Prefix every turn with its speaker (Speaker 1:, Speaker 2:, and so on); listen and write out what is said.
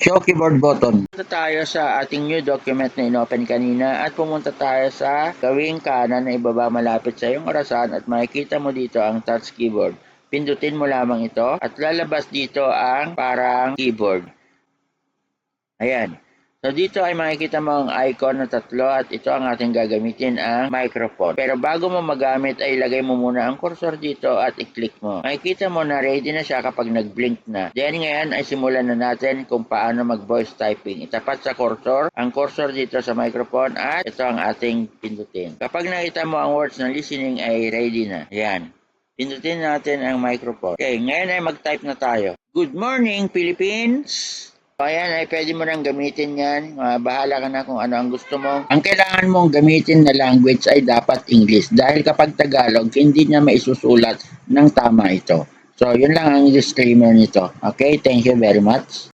Speaker 1: Show keyboard button. Punta tayo sa ating new document na inopen kanina at pumunta tayo sa gawing kanan na ibaba malapit sa iyong orasan at makikita mo dito ang touch keyboard. Pindutin mo lamang ito at lalabas dito ang parang keyboard. Ayan. So dito ay makikita mo ang icon na tatlo at ito ang ating gagamitin ang microphone. Pero bago mo magamit ay ilagay mo muna ang cursor dito at i-click mo. Makikita mo na ready na siya kapag nag-blink na. Then ngayon ay simulan na natin kung paano mag-voice typing. Itapat sa cursor, ang cursor dito sa microphone at ito ang ating pindutin. Kapag nakita mo ang words ng listening ay ready na. Ayan. Pindutin natin ang microphone. Okay, ngayon ay mag-type na tayo. Good morning, Philippines! So, ayan, ay pwede mo nang gamitin yan. Bahala ka na kung ano ang gusto mo. Ang kailangan mong gamitin na language ay dapat English. Dahil kapag Tagalog, hindi niya maisusulat ng tama ito. So, yun lang ang disclaimer nito. Okay, thank you very much.